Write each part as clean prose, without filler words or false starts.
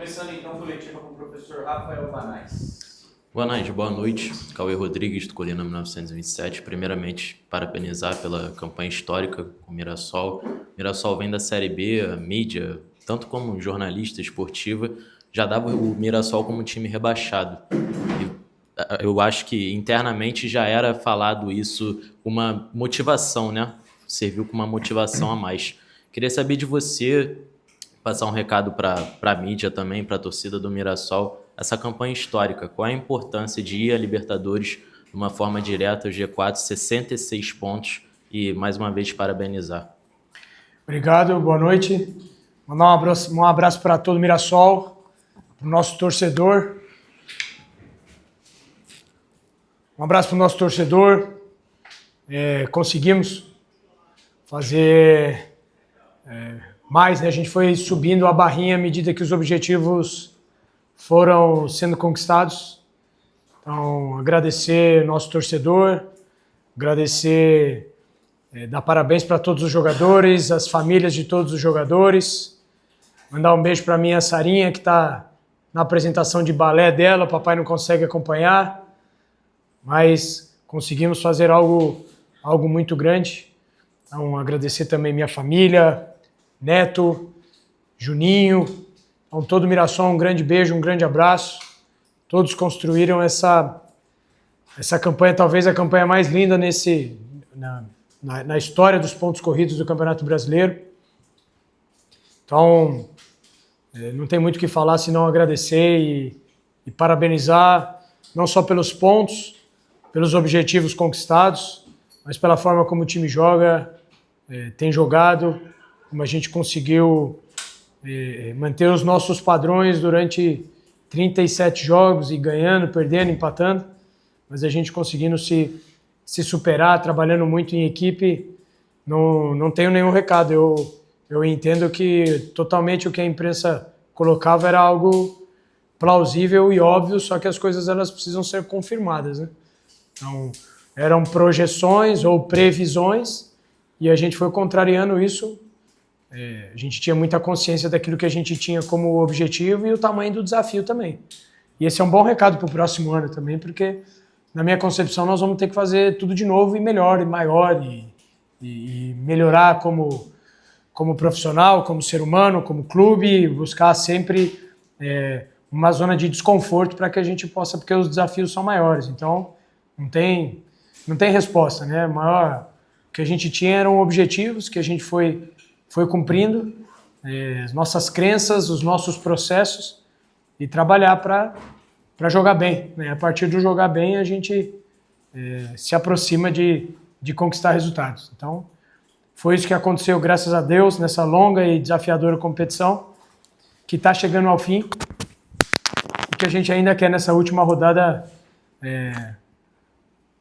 Começando então a coletiva com o professor Rafael Banais. Boa noite. Cauê Rodrigues, do Colina 1927. Primeiramente, parabenizar pela campanha histórica com o Mirassol. Mirassol vem da Série B, a mídia, tanto como jornalista esportiva, já dava o Mirassol como um time rebaixado. Eu acho que internamente já era falado isso, uma motivação, né? Serviu com uma motivação a mais. Queria saber de você, passar um recado para a mídia também, para a torcida do Mirassol, essa campanha histórica. Qual é a importância de ir à Libertadores de uma forma direta, o G4, 66 pontos, e mais uma vez parabenizar. Obrigado, boa noite. Mandar um abraço para todo o Mirassol, para o nosso torcedor. Um abraço para o nosso torcedor. Conseguimos fazer mais, né? A gente foi subindo a barrinha à medida que os objetivos foram sendo conquistados. Então, agradecer nosso torcedor, agradecer, dar parabéns para todos os jogadores, as famílias de todos os jogadores. Mandar um beijo para minha Sarinha, que está na apresentação de balé dela, o papai não consegue acompanhar, mas conseguimos fazer algo muito grande. Então, agradecer também minha família, Neto, Juninho, então, todo o Mirassol, um grande beijo, um grande abraço. Todos construíram essa campanha, talvez a campanha mais linda na história dos pontos corridos do Campeonato Brasileiro. Então, não tem muito o que falar, senão agradecer e parabenizar, não só pelos pontos, pelos objetivos conquistados, mas pela forma como o time joga, tem jogado, como a gente conseguiu manter os nossos padrões durante 37 jogos e ganhando, perdendo, empatando, mas a gente conseguindo se superar, trabalhando muito em equipe. Não tenho nenhum recado. Eu entendo que totalmente o que a imprensa colocava era algo plausível e óbvio, só que as coisas elas precisam ser confirmadas, né? Então, eram projeções ou previsões e a gente foi contrariando isso. A gente tinha muita consciência daquilo que a gente tinha como objetivo e o tamanho do desafio também. E esse é um bom recado para o próximo ano também, porque na minha concepção nós vamos ter que fazer tudo de novo e melhor e maior e melhorar como profissional, como ser humano, como clube, buscar sempre uma zona de desconforto para que a gente possa, porque os desafios são maiores. Então, não tem resposta, né? O que a gente tinha eram objetivos que a gente foi cumprindo, as nossas crenças, os nossos processos e trabalhar para jogar bem, né? A partir do jogar bem, a gente se aproxima de conquistar resultados. Então, foi isso que aconteceu, graças a Deus, nessa longa e desafiadora competição, que está chegando ao fim e que a gente ainda quer, nessa última rodada,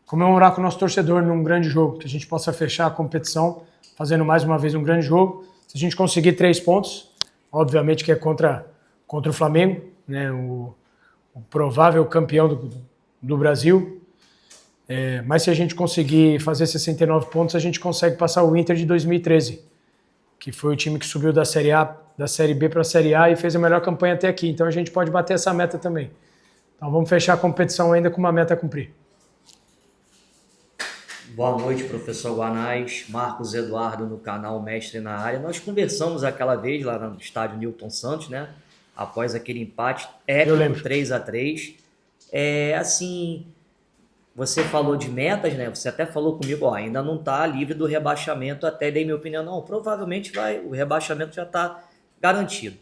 comemorar com o nosso torcedor num grande jogo, que a gente possa fechar a competição fazendo mais uma vez um grande jogo. Se a gente conseguir 3 pontos, obviamente que é contra o Flamengo, né, o provável campeão do Brasil, mas se a gente conseguir fazer 69 pontos, a gente consegue passar o Inter de 2013, que foi o time que subiu da Série B para a Série A e fez a melhor campanha até aqui. Então a gente pode bater essa meta também. Então vamos fechar a competição ainda com uma meta a cumprir. Boa noite, professor Banais, Marcos Eduardo no canal Mestre na Área. Nós conversamos aquela vez lá no estádio Newton Santos, né? Após aquele empate épico 3-3. Assim, você falou de metas, né? Você até falou comigo, ainda não está livre do rebaixamento, até dei minha opinião. Não, provavelmente o rebaixamento já está garantido.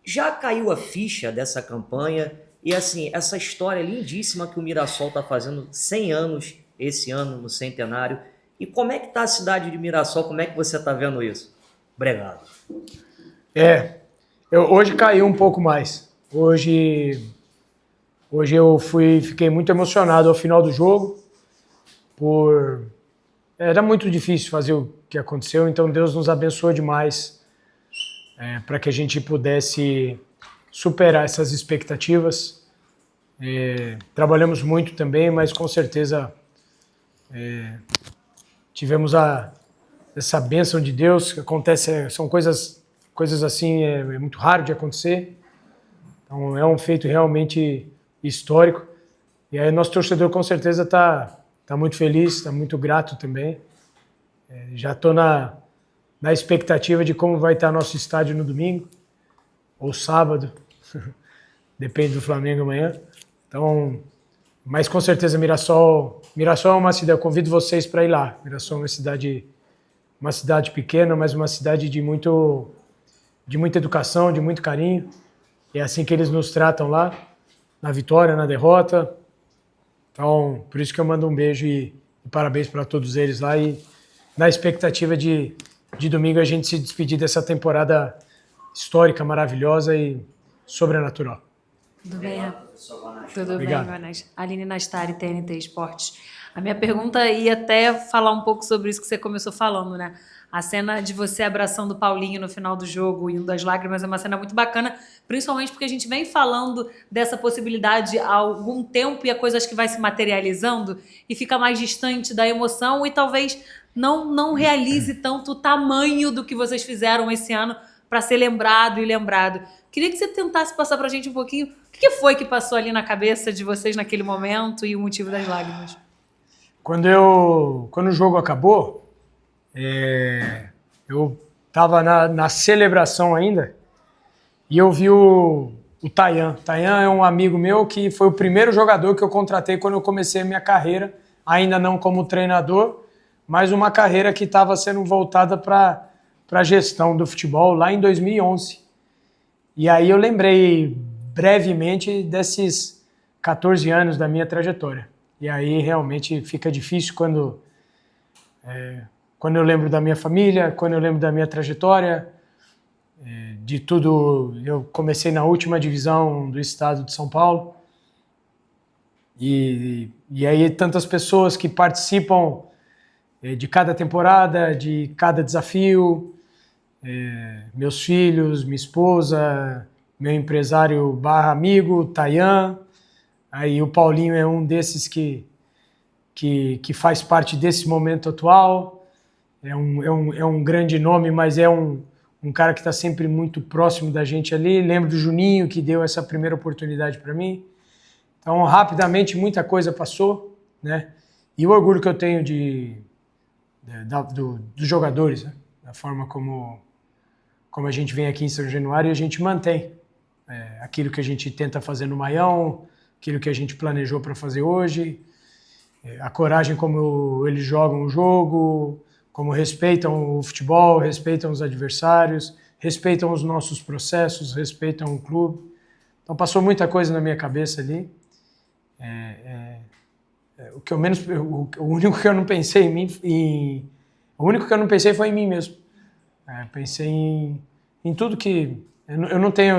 Já caiu a ficha dessa campanha e, assim, essa história lindíssima que o Mirassol está fazendo 100 anos esse ano no centenário. E como é que está a cidade de Mirassol? Como é que você está vendo isso? Obrigado. Hoje caiu um pouco mais. Hoje eu fiquei muito emocionado ao final do jogo. Era muito difícil fazer o que aconteceu, então Deus nos abençoou demais para que a gente pudesse superar essas expectativas. Trabalhamos muito também, mas com certeza tivemos essa bênção de Deus que acontece, são coisas assim, é muito raro de acontecer. Então, é um feito realmente histórico. E aí nosso torcedor com certeza está muito feliz, está muito grato também. Já estou na expectativa de como vai estar nosso estádio no domingo ou sábado, depende do Flamengo amanhã. Então, mas com certeza Mirassol é uma cidade, eu convido vocês para ir lá. Mirassol é uma cidade pequena, mas uma cidade de muita educação, de muito carinho. É assim que eles nos tratam lá, na vitória, na derrota. Então, por isso que eu mando um beijo e parabéns para todos eles lá e na expectativa de domingo a gente se despedir dessa temporada histórica, maravilhosa e sobrenatural. Tudo bem? Tudo Obrigado. bem, Vanessa. Aline Nastari, TNT Esportes. A minha pergunta ia até falar um pouco sobre isso que você começou falando, né? A cena de você abraçando o Paulinho no final do jogo, indo das lágrimas, é uma cena muito bacana, principalmente porque a gente vem falando dessa possibilidade há algum tempo e a coisa acho que vai se materializando e fica mais distante da emoção e talvez não realize tanto o tamanho do que vocês fizeram esse ano para ser lembrado e lembrado. Queria que você tentasse passar para a gente um pouquinho o que foi que passou ali na cabeça de vocês naquele momento e o motivo das lágrimas. Quando o jogo acabou, eu estava na celebração ainda e eu vi o Tayan. Tayan é um amigo meu que foi o primeiro jogador que eu contratei quando eu comecei a minha carreira, ainda não como treinador, mas uma carreira que estava sendo voltada para a gestão do futebol lá em 2011. E aí eu lembrei brevemente desses 14 anos da minha trajetória. E aí realmente fica difícil quando eu lembro da minha família, quando eu lembro da minha trajetória, de tudo. Eu comecei na última divisão do estado de São Paulo. E aí tantas pessoas que participam de cada temporada, de cada desafio, meus filhos, minha esposa, meu empresário / amigo, Tayan. Aí o Paulinho é um desses que faz parte desse momento atual. É um grande nome, mas é um cara que está sempre muito próximo da gente ali. Lembro do Juninho, que deu essa primeira oportunidade para mim. Então, rapidamente, muita coisa passou, né? E o orgulho que eu tenho dos jogadores, né? Da forma como a gente vem aqui em São Januário e a gente mantém aquilo que a gente tenta fazer no Maião, aquilo que a gente planejou para fazer hoje, a coragem como eles jogam o jogo, como respeitam o futebol, respeitam os adversários, respeitam os nossos processos, respeitam o clube. Então passou muita coisa na minha cabeça ali. O único que eu não pensei em mim, o único que eu não pensei foi em mim mesmo. Pensei em tudo que eu não tenho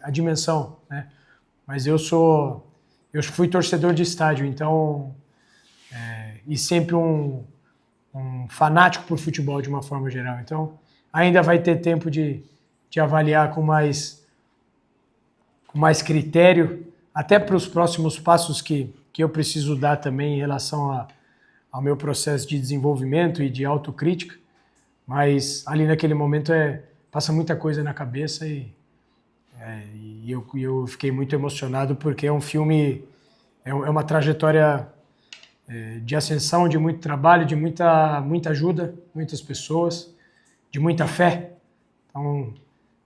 a dimensão, né? Mas eu fui torcedor de estádio, então e sempre um fanático por futebol de uma forma geral. Então ainda vai ter tempo de avaliar com mais critério, até para os próximos passos que eu preciso dar também em relação ao meu processo de desenvolvimento e de autocrítica. Mas ali naquele momento passa muita coisa na cabeça e eu fiquei muito emocionado porque é um filme, é uma trajetória de ascensão, de muito trabalho, de muita ajuda, muitas pessoas, de muita fé. Então, um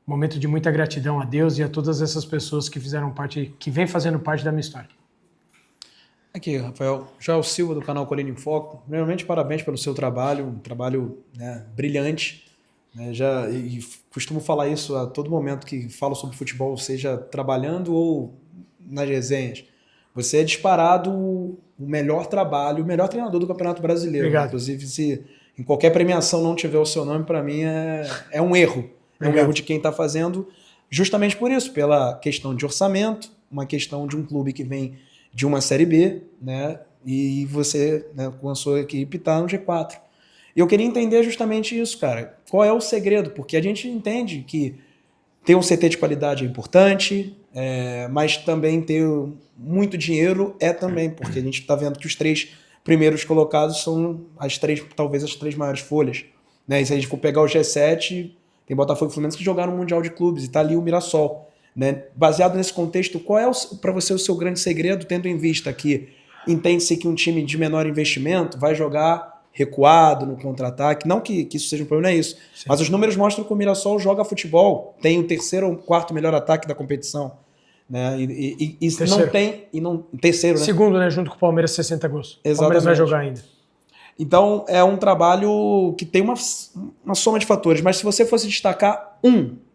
momento de muita gratidão a Deus e a todas essas pessoas que fizeram parte, que vêm fazendo parte da minha história. Aqui, Rafael, Joel Silva, do canal Colina em Foco. Primeiramente, parabéns pelo seu trabalho, um trabalho, né, brilhante. Né, e costumo falar isso a todo momento que falo sobre futebol, seja trabalhando ou nas resenhas. Você é disparado o melhor trabalho, o melhor treinador do Campeonato Brasileiro. Obrigado. Inclusive, se em qualquer premiação não tiver o seu nome, para mim é um erro. É um erro de quem está fazendo, justamente por isso, pela questão de orçamento, uma questão de um clube que vem de uma Série B, né? E você, né, com a sua equipe, está no G4. E eu queria entender justamente isso, cara. Qual é o segredo? Porque a gente entende que ter um CT de qualidade é importante, mas também ter muito dinheiro também, porque a gente está vendo que os 3 primeiros colocados são talvez as 3 maiores folhas. Né? E se a gente for pegar o G7, tem Botafogo e Fluminense que jogaram no Mundial de Clubes, e está ali o Mirassol. né? Baseado nesse contexto, qual é para você o seu grande segredo, tendo em vista que entende-se que um time de menor investimento vai jogar recuado no contra-ataque, não que isso seja um problema, não é isso, Sim. mas os números mostram que o Mirassol joga futebol, tem o terceiro ou quarto melhor ataque da competição, né? E Terceiro. não tem, e não, terceiro, né? Segundo, né? Junto com o Palmeiras, 60 gols. Exatamente. O Palmeiras vai jogar ainda. Então é um trabalho que tem uma soma de fatores, mas se você fosse destacar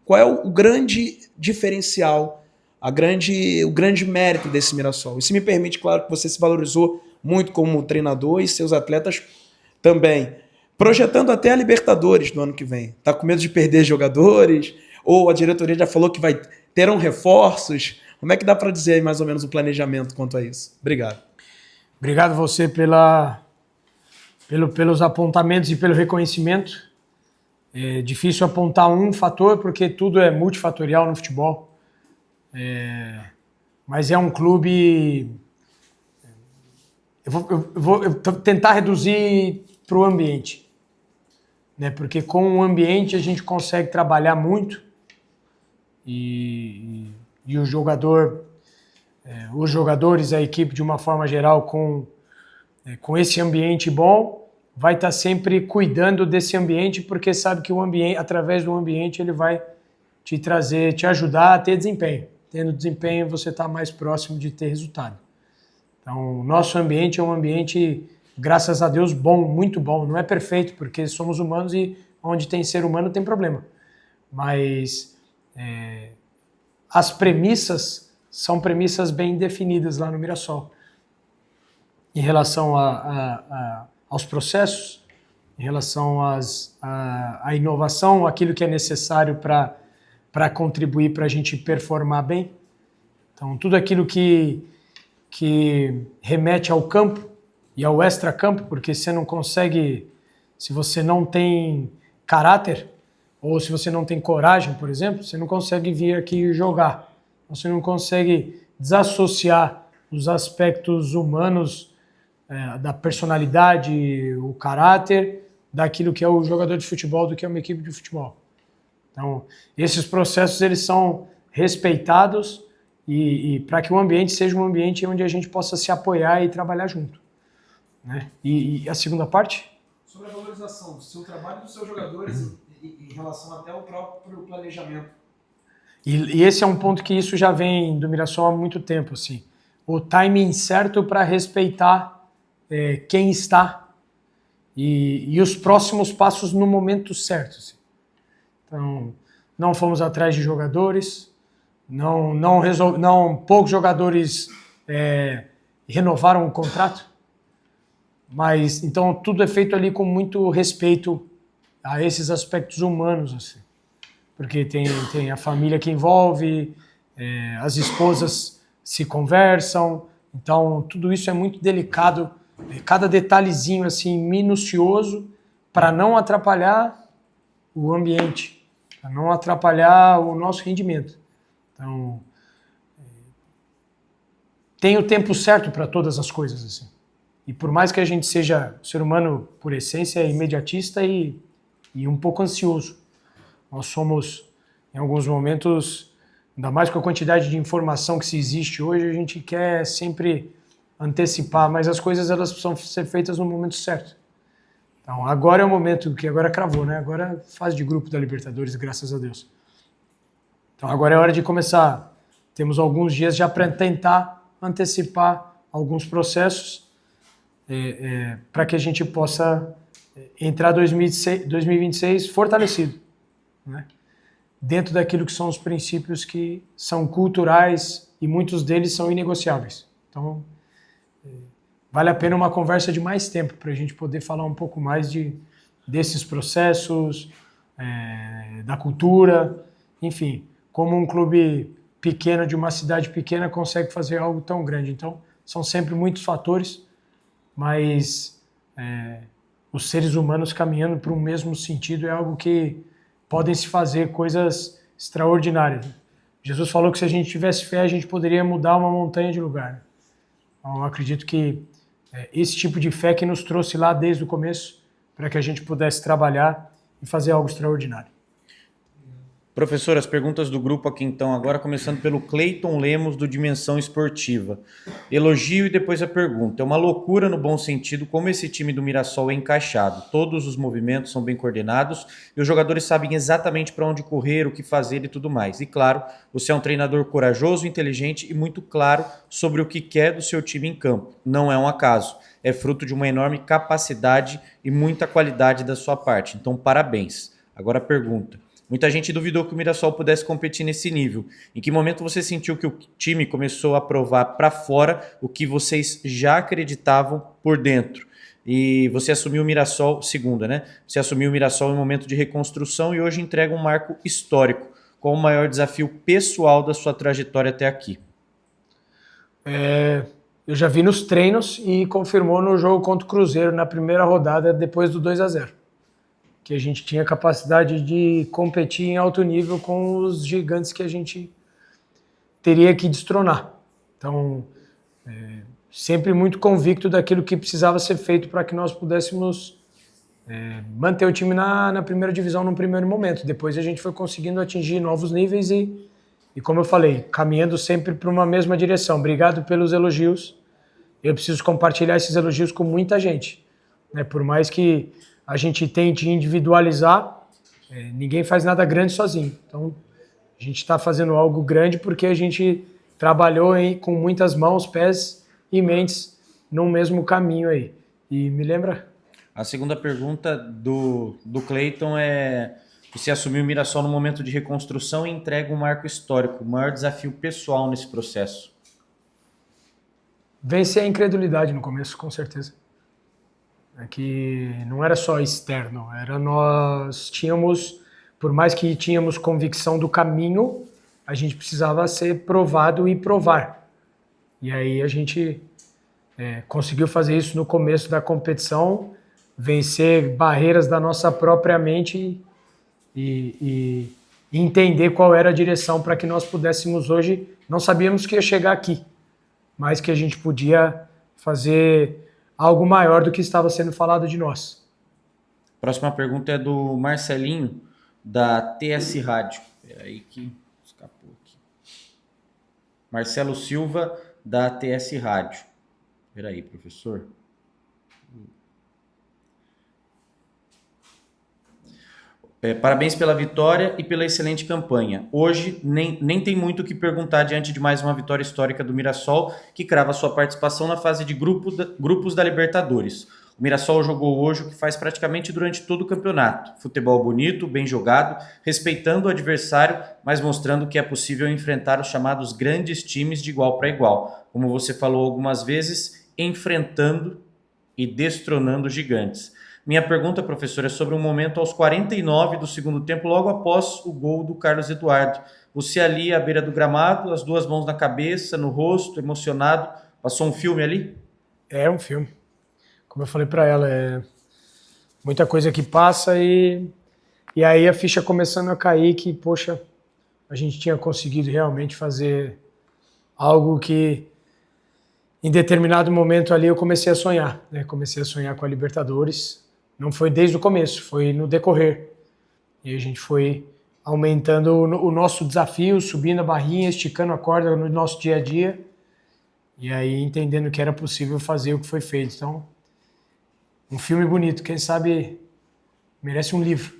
qual é o grande diferencial, o grande mérito desse Mirassol? Isso me permite, claro, que você se valorizou muito como treinador e seus atletas também. Projetando até a Libertadores do ano que vem. Tá com medo de perder jogadores? Ou a diretoria já falou que terão reforços? Como é que dá para dizer aí mais ou menos o planejamento quanto a isso? Obrigado. Obrigado você pelos apontamentos e pelo reconhecimento. É difícil apontar um fator, porque tudo é multifatorial no futebol. Mas é um clube... Eu vou tentar reduzir para o ambiente, né? Porque com o ambiente a gente consegue trabalhar muito e o jogador, os jogadores, a equipe de uma forma geral com esse ambiente bom, vai estar sempre cuidando desse ambiente, porque sabe que o ambiente, através do ambiente, ele vai te ajudar a ter desempenho. Tendo desempenho, você está mais próximo de ter resultado. Então, o nosso ambiente é um ambiente, graças a Deus, bom, muito bom. Não é perfeito, porque somos humanos e onde tem ser humano tem problema. Mas as premissas são premissas bem definidas lá no Mirassol. Em relação aos processos, em relação à inovação, aquilo que é necessário para contribuir para a gente performar bem. Então, tudo aquilo que remete ao campo e ao extra-campo, porque você não consegue, se você não tem caráter, ou se você não tem coragem, por exemplo, você não consegue vir aqui jogar. Você não consegue desassociar os aspectos humanos da personalidade, o caráter, daquilo que é o jogador de futebol, do que é uma equipe de futebol. Então, esses processos eles são respeitados e para que o ambiente seja um ambiente onde a gente possa se apoiar e trabalhar junto, né? E a segunda parte? Sobre a valorização do seu trabalho e dos seus jogadores em relação até ao próprio planejamento. E esse é um ponto que isso já vem do Mirassol há muito tempo, assim. O timing certo para respeitar quem está e os próximos passos no momento certo. Assim. Então, não fomos atrás de jogadores, poucos jogadores renovaram o contrato, mas então tudo é feito ali com muito respeito a esses aspectos humanos, assim. Porque tem a família que envolve, as esposas se conversam, então tudo isso é muito delicado, cada detalhezinho assim minucioso para não atrapalhar o ambiente, para não atrapalhar o nosso rendimento. Então, tem o tempo certo para todas as coisas, assim. E por mais que a gente seja ser humano por essência imediatista e um pouco ansioso, nós somos, em alguns momentos, ainda mais com a quantidade de informação que se existe hoje, a gente quer sempre antecipar, mas as coisas elas precisam ser feitas no momento certo. Então, agora é o momento que agora cravou, né? Agora é fase de grupo da Libertadores, graças a Deus. Então, agora é hora de começar. Temos alguns dias já para tentar antecipar alguns processos para que a gente possa entrar 2026 fortalecido, né? Dentro daquilo que são os princípios que são culturais e muitos deles são inegociáveis. Então, vale a pena uma conversa de mais tempo para a gente poder falar um pouco mais desses processos, da cultura, enfim, como um clube pequeno de uma cidade pequena consegue fazer algo tão grande. Então, são sempre muitos fatores, mas os seres humanos caminhando para o mesmo sentido é algo que podem se fazer coisas extraordinárias. Jesus falou que se a gente tivesse fé, a gente poderia mudar uma montanha de lugar. Então, eu acredito que esse tipo de fé que nos trouxe lá desde o começo para que a gente pudesse trabalhar e fazer algo extraordinário. Professor, as perguntas do grupo aqui então, agora começando pelo Cleiton Lemos, do Dimensão Esportiva. Elogio e depois a pergunta. É uma loucura no bom sentido como esse time do Mirassol é encaixado. Todos os movimentos são bem coordenados e os jogadores sabem exatamente para onde correr, o que fazer e tudo mais. E claro, você é um treinador corajoso, inteligente e muito claro sobre o que quer do seu time em campo. Não é um acaso. É fruto de uma enorme capacidade e muita qualidade da sua parte. Então, parabéns. Agora a pergunta. Muita gente duvidou que o Mirassol pudesse competir nesse nível. Em que momento você sentiu que o time começou a provar para fora o que vocês já acreditavam por dentro? E você assumiu o Mirassol, segunda, né? Você assumiu o Mirassol em um momento de reconstrução e hoje entrega um marco histórico. Qual o maior desafio pessoal da sua trajetória até aqui? Eu já vi nos treinos e confirmou no jogo contra o Cruzeiro, na primeira rodada, depois do 2-0. Que a gente tinha capacidade de competir em alto nível com os gigantes que a gente teria que destronar. Então, sempre muito convicto daquilo que precisava ser feito para que nós pudéssemos manter o time na primeira divisão num primeiro momento. Depois a gente foi conseguindo atingir novos níveis e como eu falei, caminhando sempre para uma mesma direção. Obrigado pelos elogios. Eu preciso compartilhar esses elogios com muita gente, né? Por mais que a gente tente individualizar, ninguém faz nada grande sozinho. Então, a gente está fazendo algo grande porque a gente trabalhou com muitas mãos, pés e mentes no mesmo caminho aí. E me lembra? A segunda pergunta do Cleiton é: você assumiu o Mirassol no momento de reconstrução e entrega um marco histórico. O maior desafio pessoal nesse processo? Vencer a incredulidade no começo, com certeza. É que não era só externo, nós tínhamos, por mais que tínhamos convicção do caminho, a gente precisava ser provado e provar. E aí a gente conseguiu fazer isso no começo da competição, vencer barreiras da nossa própria mente e entender qual era a direção para que nós pudéssemos hoje, não sabíamos que ia chegar aqui, mas que a gente podia fazer algo maior do que estava sendo falado de nós. Próxima pergunta é do Marcelinho, da TS Rádio. Espera aí que escapou aqui. Marcelo Silva, da TS Rádio. Espera aí, professor. Parabéns pela vitória e pela excelente campanha. Hoje nem tem muito o que perguntar diante de mais uma vitória histórica do Mirassol, que crava sua participação na fase de grupos da Libertadores. O Mirassol jogou hoje o que faz praticamente durante todo o campeonato. Futebol bonito, bem jogado, respeitando o adversário, mas mostrando que é possível enfrentar os chamados grandes times de igual para igual. Como você falou algumas vezes, enfrentando e destronando gigantes. Minha pergunta, professor, é sobre um momento aos 49 do segundo tempo, logo após o gol do Carlos Eduardo. Você ali à beira do gramado, as duas mãos na cabeça, no rosto, emocionado. Passou um filme ali? É um filme. Como eu falei para ela, é muita coisa que passa e aí a ficha começando a cair que, poxa, a gente tinha conseguido realmente fazer algo que em determinado momento ali eu comecei a sonhar, né? Comecei a sonhar com a Libertadores. Não foi desde o começo, foi no decorrer. E a gente foi aumentando o nosso desafio, subindo a barrinha, esticando a corda no nosso dia a dia. E aí entendendo que era possível fazer o que foi feito. Então, um filme bonito, quem sabe merece um livro.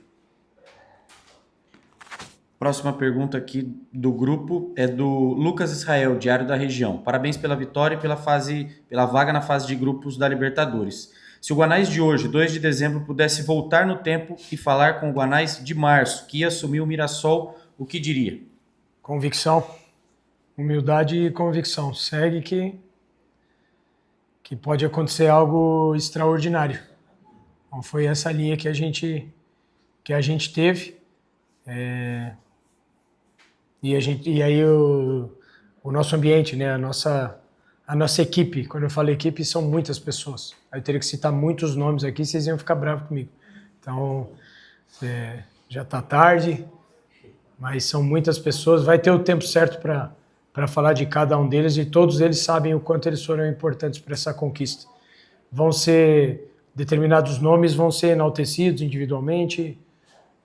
Próxima pergunta aqui do grupo é do Lucas Israel, Diário da Região. Parabéns pela vitória e pela vaga na fase de grupos da Libertadores. Se o Guanais de hoje, 2 de dezembro, pudesse voltar no tempo e falar com o Guanais de março, que ia assumir o Mirassol, o que diria? Convicção, humildade e convicção. Segue que pode acontecer algo extraordinário. Então foi essa linha que a gente teve. E aí o nosso ambiente, né? A nossa equipe, quando eu falo equipe, são muitas pessoas. Aí eu teria que citar muitos nomes aqui, vocês iam ficar bravos comigo. Então, já está tarde, mas são muitas pessoas. Vai ter o tempo certo para falar de cada um deles e todos eles sabem o quanto eles foram importantes para essa conquista. Determinados nomes vão ser enaltecidos individualmente,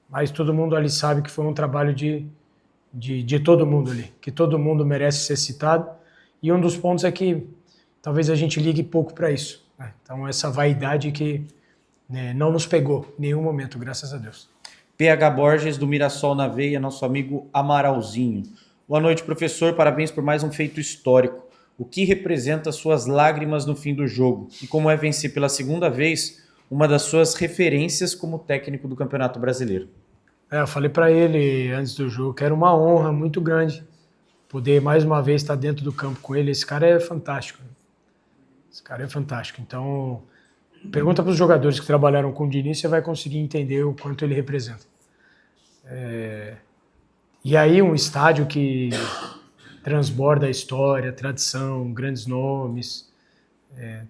mas todo mundo ali sabe que foi um trabalho de todo mundo ali, que todo mundo merece ser citado. E um dos pontos é que talvez a gente ligue pouco para isso, né? Então, essa vaidade que, né, não nos pegou em nenhum momento, graças a Deus. PH Borges, do Mirassol na Veia, nosso amigo Amaralzinho. Boa noite, professor. Parabéns por mais um feito histórico. O que representa suas lágrimas no fim do jogo? E como é vencer pela segunda vez uma das suas referências como técnico do Campeonato Brasileiro? Eu falei para ele antes do jogo que era uma honra muito grande poder mais uma vez estar dentro do campo com ele. Esse cara é fantástico. Esse cara é fantástico. Então, pergunta para os jogadores que trabalharam com o Diniz, você vai conseguir entender o quanto ele representa. E aí um estádio que transborda a história, tradição, grandes nomes,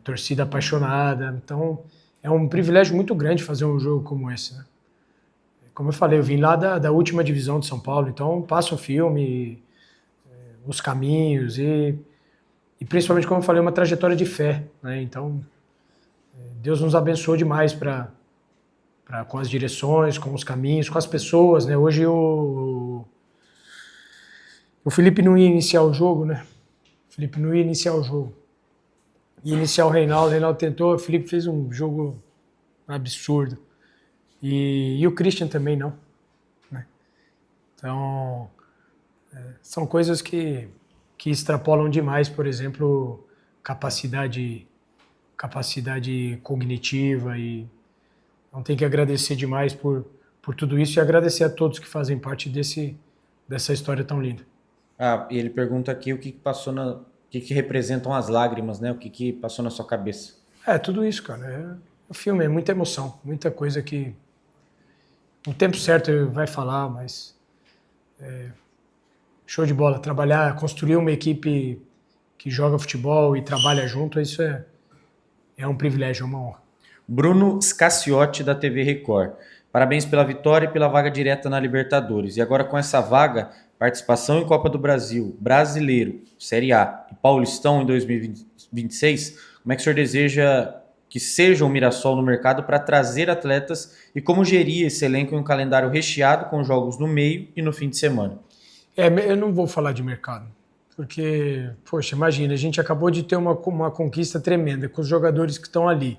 torcida apaixonada. Então, é um privilégio muito grande fazer um jogo como esse, né? Como eu falei, eu vim lá da última divisão de São Paulo, então passa o filme, os caminhos e principalmente, como eu falei, uma trajetória de fé, né? Então, Deus nos abençoou demais com as direções, com os caminhos, com as pessoas, né? Hoje o Felipe não ia iniciar o jogo, né? O Felipe não ia iniciar o jogo. Ia iniciar o Reinaldo tentou, o Felipe fez um jogo absurdo. E o Christian também não, né? Então, são coisas que extrapolam demais, por exemplo, capacidade cognitiva, e não tem que agradecer demais por tudo isso e agradecer a todos que fazem parte dessa história tão linda. E ele pergunta aqui o que passou o que representam as lágrimas, né? O que passou na sua cabeça? Tudo isso, cara. O filme é muita emoção, muita coisa que no tempo certo vai falar, mas show de bola. Trabalhar, construir uma equipe que joga futebol e trabalha junto, isso é um privilégio, é uma honra. Bruno Scacciotti, da TV Record. Parabéns pela vitória e pela vaga direta na Libertadores. E agora com essa vaga, participação em Copa do Brasil, Brasileiro, Série A e Paulistão em 2026, como é que o senhor deseja que seja o Mirassol no mercado para trazer atletas e como gerir esse elenco em um calendário recheado com jogos no meio e no fim de semana? Eu não vou falar de mercado, porque, poxa, imagina, a gente acabou de ter uma conquista tremenda com os jogadores que estão ali,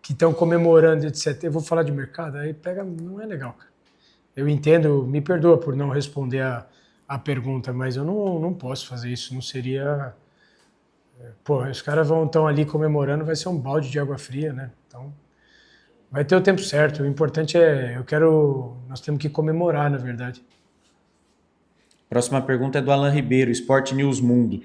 que estão comemorando, etc. Eu vou falar de mercado? Aí não é legal, cara. Eu entendo, me perdoa por não responder a pergunta, mas eu não posso fazer isso, não seria... os caras estão ali comemorando, vai ser um balde de água fria, né? Então, vai ter o tempo certo. O importante nós temos que comemorar, na verdade. Próxima pergunta é do Alan Ribeiro, Sport News Mundo.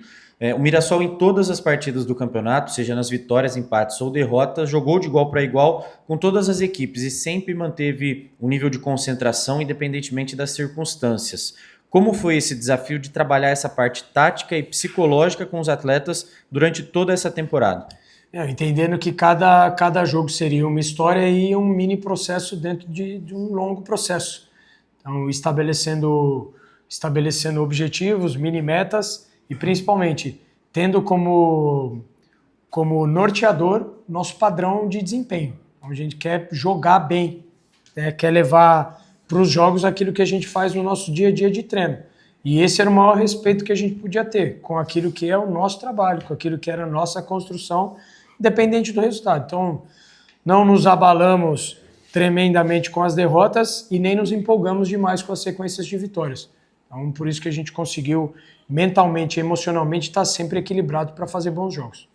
O Mirassol, em todas as partidas do campeonato, seja nas vitórias, empates ou derrotas, jogou de igual para igual com todas as equipes e sempre manteve um nível de concentração independentemente das circunstâncias. Como foi esse desafio de trabalhar essa parte tática e psicológica com os atletas durante toda essa temporada? Entendendo que cada jogo seria uma história e um mini processo dentro de um longo processo. Então, estabelecendo objetivos, mini metas e, principalmente, tendo como norteador nosso padrão de desempenho. Então, a gente quer jogar bem, né? Quer levar para os jogos aquilo que a gente faz no nosso dia a dia de treino. E esse era o maior respeito que a gente podia ter com aquilo que é o nosso trabalho, com aquilo que era a nossa construção, independente do resultado. Então, não nos abalamos tremendamente com as derrotas e nem nos empolgamos demais com as sequências de vitórias. Então, por isso que a gente conseguiu mentalmente e emocionalmente estar sempre equilibrado para fazer bons jogos.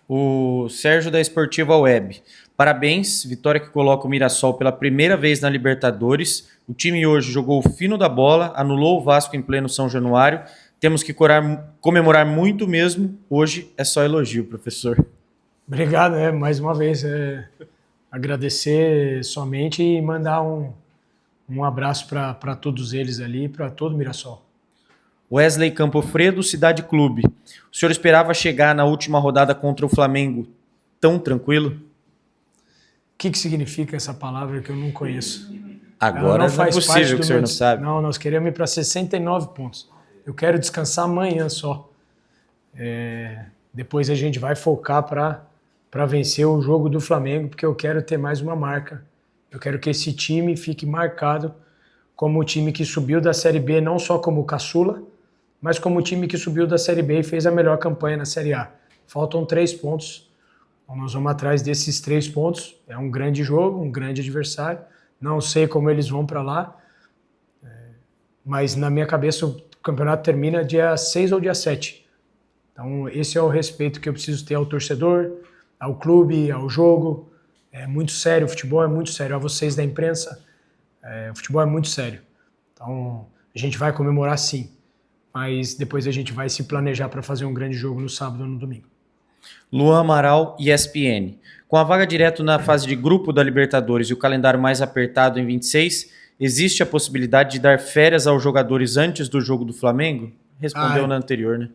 O Sérgio da Esportiva Web. Parabéns, vitória que coloca o Mirassol pela primeira vez na Libertadores. O time hoje jogou o fino da bola, anulou o Vasco em pleno São Januário. Temos que comemorar muito mesmo. Hoje é só elogio, professor. Obrigado, mais uma vez. Agradecer somente e mandar um abraço para todos eles ali, para todo o Mirassol. Wesley Campofredo, Cidade Clube. O senhor esperava chegar na última rodada contra o Flamengo tão tranquilo? O que significa essa palavra que eu não conheço? Agora não é possível que o senhor não sabe. Não, nós queremos ir para 69 pontos. Eu quero descansar amanhã só. Depois a gente vai focar para vencer o jogo do Flamengo, porque eu quero ter mais uma marca. Eu quero que esse time fique marcado como o time que subiu da Série B, não só como caçula, mas como o time que subiu da Série B e fez a melhor campanha na Série A. Faltam 3 pontos. Então nós vamos atrás desses 3 pontos. É um grande jogo, um grande adversário. Não sei como eles vão para lá, mas na minha cabeça o campeonato termina dia 6 ou dia 7. Então esse é o respeito que eu preciso ter ao torcedor, ao clube, ao jogo. É muito sério, o futebol é muito sério. A vocês da imprensa, o futebol é muito sério. Então a gente vai comemorar sim, mas depois a gente vai se planejar para fazer um grande jogo no sábado ou no domingo. Luan Amaral, ESPN. Com a vaga direto na fase de grupo da Libertadores e o calendário mais apertado em 26, existe a possibilidade de dar férias aos jogadores antes do jogo do Flamengo? Respondeu na anterior, né?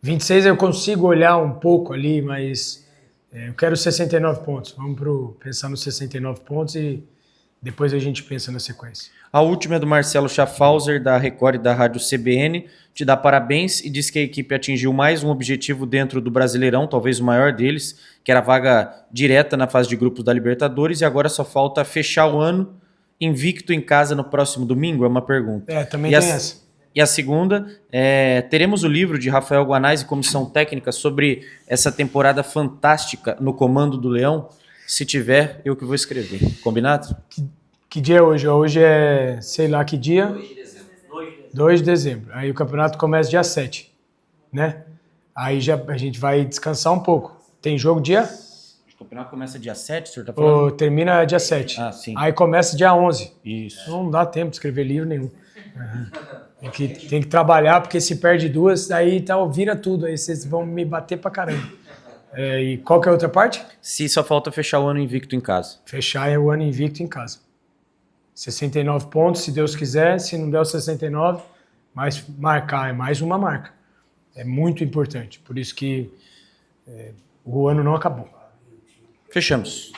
26 eu consigo olhar um pouco ali, mas eu quero 69 pontos. Vamos pensar nos 69 pontos e depois a gente pensa na sequência. A última é do Marcelo Schaffhauser, da Record e da Rádio CBN. Te dá parabéns e diz que a equipe atingiu mais um objetivo dentro do Brasileirão, talvez o maior deles, que era a vaga direta na fase de grupos da Libertadores, e agora só falta fechar o ano invicto em casa no próximo domingo? É uma pergunta. Também tem essa. E a segunda, teremos o livro de Rafael Guanais e comissão técnica sobre essa temporada fantástica no comando do Leão? Se tiver, eu que vou escrever. Combinado? Que dia é hoje? Hoje é, sei lá que dia. 2 de dezembro. Aí o campeonato começa dia 7, né? Aí a gente vai descansar um pouco. Tem jogo dia? O campeonato começa dia 7, o senhor tá falando? Termina dia 7. Ah, sim. Aí começa dia 11. Isso. Não dá tempo de escrever livro nenhum. Tem que trabalhar, porque se perde 2, aí vira tudo. Aí vocês vão me bater pra caramba. E qual que é a outra parte? Se só falta fechar o ano invicto em casa. Fechar o ano invicto em casa. 69 pontos, se Deus quiser. Se não der os 69, mas marcar é mais uma marca. É muito importante. Por isso que o ano não acabou. Fechamos.